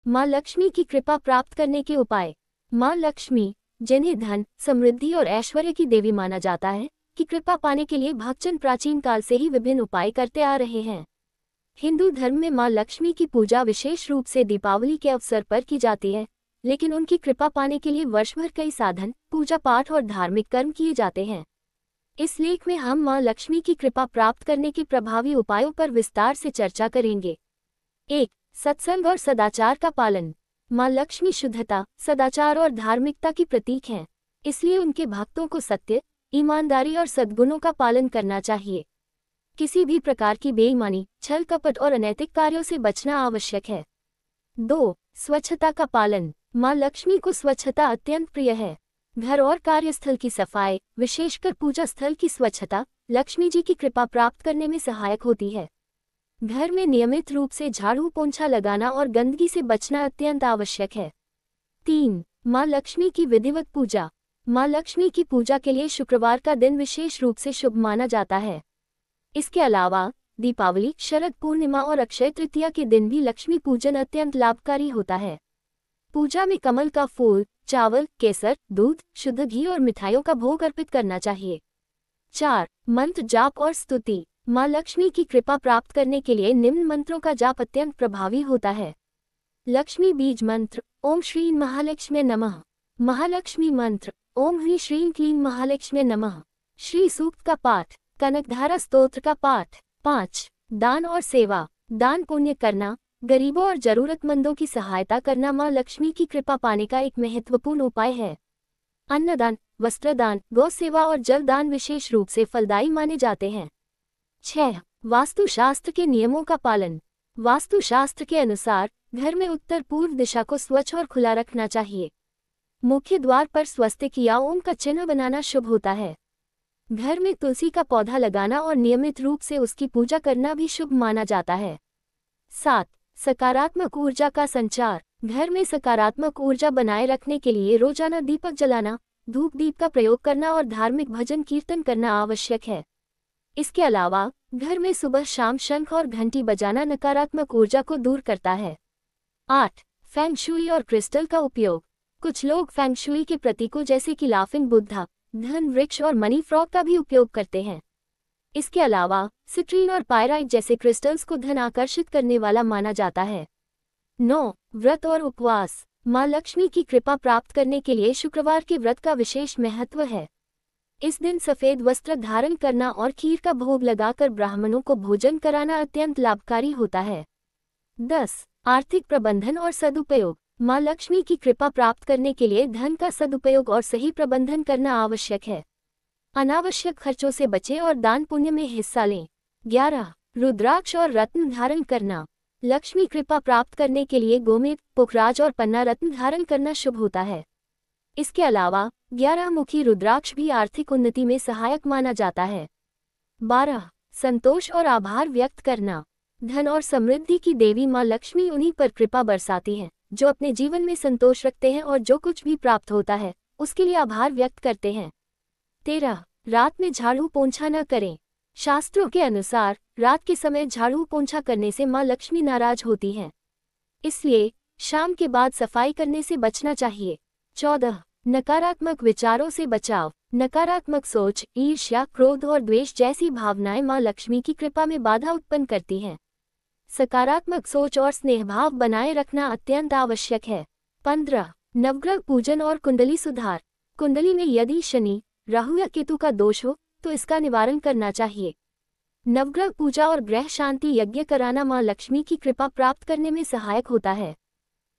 माँ लक्ष्मी की कृपा प्राप्त करने के उपाय। माँ लक्ष्मी, जिन्हें धन, समृद्धि और ऐश्वर्य की देवी माना जाता है, की कृपा पाने के लिए भक्तजन प्राचीन काल से ही विभिन्न उपाय करते आ रहे हैं। हिंदू धर्म में माँ लक्ष्मी की पूजा विशेष रूप से दीपावली के अवसर पर की जाती है, लेकिन उनकी कृपा पाने के लिए वर्ष भर कई साधन, पूजा पाठ और धार्मिक कर्म किए जाते हैं। इस लेख में हम माँ लक्ष्मी की कृपा प्राप्त करने के प्रभावी उपायों पर विस्तार से चर्चा करेंगे। 1. सत्संग और सदाचार का पालन। माँ लक्ष्मी शुद्धता, सदाचार और धार्मिकता की प्रतीक हैं, इसलिए उनके भक्तों को सत्य, ईमानदारी और सद्गुणों का पालन करना चाहिए। किसी भी प्रकार की बेईमानी, छल कपट और अनैतिक कार्यों से बचना आवश्यक है। 2. स्वच्छता का पालन। माँ लक्ष्मी को स्वच्छता अत्यंत प्रिय है। घर और कार्यस्थल की सफाई, विशेषकर पूजा स्थल की स्वच्छता, लक्ष्मी जी की कृपा प्राप्त करने में सहायक होती है। घर में नियमित रूप से झाड़ू पोंछा लगाना और गंदगी से बचना अत्यंत आवश्यक है। 3. माँ लक्ष्मी की विधिवत पूजा। माँ लक्ष्मी की पूजा के लिए शुक्रवार का दिन विशेष रूप से शुभ माना जाता है। इसके अलावा दीपावली, शरद पूर्णिमा और अक्षय तृतीया के दिन भी लक्ष्मी पूजन अत्यंत लाभकारी होता है। पूजा में कमल का फूल, चावल, केसर, दूध, शुद्ध घी और मिठाइयों का भोग अर्पित करना चाहिए। 4. मंत्र जाप और स्तुति। माँ लक्ष्मी की कृपा प्राप्त करने के लिए निम्न मंत्रों का जाप अत्यंत प्रभावी होता है। लक्ष्मी बीज मंत्र, ओम श्रीं महालक्ष्मी नमः। महालक्ष्मी मंत्र, ओम ह्रीं श्रीं क्लीं महालक्ष्मी नमः। श्री सूक्त का पाठ, कनकधारा स्तोत्र का पाठ। 5. दान और सेवा। दान पुण्य करना, गरीबों और जरूरतमंदों की सहायता करना माँ लक्ष्मी की कृपा पाने का एक महत्वपूर्ण उपाय है। अन्नदान, वस्त्रदान, गौ सेवा और जल दान विशेष रूप से फलदायी माने जाते हैं। 6. वास्तुशास्त्र के नियमों का पालन। वास्तुशास्त्र के अनुसार घर में उत्तर पूर्व दिशा को स्वच्छ और खुला रखना चाहिए। मुख्य द्वार पर स्वस्तिक या ओम का चिन्ह बनाना शुभ होता है। घर में तुलसी का पौधा लगाना और नियमित रूप से उसकी पूजा करना भी शुभ माना जाता है। 7. सकारात्मक ऊर्जा का संचार। घर में सकारात्मक ऊर्जा बनाए रखने के लिए रोजाना दीपक जलाना, धूप दीप का प्रयोग करना और धार्मिक भजन कीर्तन करना आवश्यक है। इसके अलावा घर में सुबह शाम शंख और घंटी बजाना नकारात्मक ऊर्जा को दूर करता है। 8. फेंग शुई और क्रिस्टल का उपयोग। कुछ लोग फेंग शुई के प्रतीकों जैसे कि लाफिंग बुद्धा, धन वृक्ष और मनी फ्रॉग का भी उपयोग करते हैं। इसके अलावा सिट्रीन और पायराइट जैसे क्रिस्टल्स को धन आकर्षित करने वाला माना जाता है। 9. व्रत और उपवास। माँ लक्ष्मी की कृपा प्राप्त करने के लिए शुक्रवार के व्रत का विशेष महत्व है। इस दिन सफेद वस्त्र धारण करना और खीर का भोग लगाकर ब्राह्मणों को भोजन कराना अत्यंत लाभकारी होता है। 10. आर्थिक प्रबंधन और सदुपयोग। माँ लक्ष्मी की कृपा प्राप्त करने के लिए धन का सदुपयोग और सही प्रबंधन करना आवश्यक है। अनावश्यक खर्चों से बचें और दान पुण्य में हिस्सा लें। 11. रुद्राक्ष और रत्न धारण करना। लक्ष्मी कृपा प्राप्त करने के लिए गोमेद, पुखराज और पन्ना रत्न धारण करना शुभ होता है। इसके अलावा 11 मुखी रुद्राक्ष भी आर्थिक उन्नति में सहायक माना जाता है। 12. संतोष और आभार व्यक्त करना। धन और समृद्धि की देवी माँ लक्ष्मी उन्हीं पर कृपा बरसाती हैं जो अपने जीवन में संतोष रखते हैं और जो कुछ भी प्राप्त होता है उसके लिए आभार व्यक्त करते हैं। 13. रात में झाड़ू पोंछा न करें। शास्त्रों के अनुसार रात के समय झाड़ू पोंछा करने से माँ लक्ष्मी नाराज होती हैं, इसलिए शाम के बाद सफाई करने से बचना चाहिए। 14. नकारात्मक विचारों से बचाव। नकारात्मक सोच, ईर्ष्या, क्रोध और द्वेष जैसी भावनाएं माँ लक्ष्मी की कृपा में बाधा उत्पन्न करती हैं। सकारात्मक सोच और स्नेहभाव बनाए रखना अत्यंत आवश्यक है। 15. नवग्रह पूजन और कुंडली सुधार। कुंडली में यदि शनि, राहु या केतु का दोष हो तो इसका निवारण करना चाहिए। नवग्रह पूजा और ग्रह शांति यज्ञ कराना माँ लक्ष्मी की कृपा प्राप्त करने में सहायक होता है।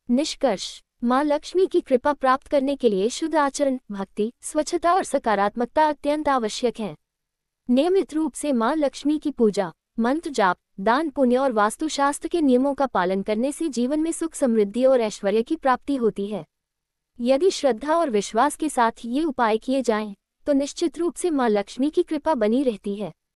निष्कर्ष, माँ लक्ष्मी की कृपा प्राप्त करने के लिए शुद्ध आचरण, भक्ति, स्वच्छता और सकारात्मकता अत्यंत आवश्यक है। नियमित रूप से माँ लक्ष्मी की पूजा, मंत्र जाप, दान पुण्य और वास्तुशास्त्र के नियमों का पालन करने से जीवन में सुख, समृद्धि और ऐश्वर्य की प्राप्ति होती है। यदि श्रद्धा और विश्वास के साथ ये उपाय किए जाएं, तो निश्चित रूप से माँ लक्ष्मी की कृपा बनी रहती है।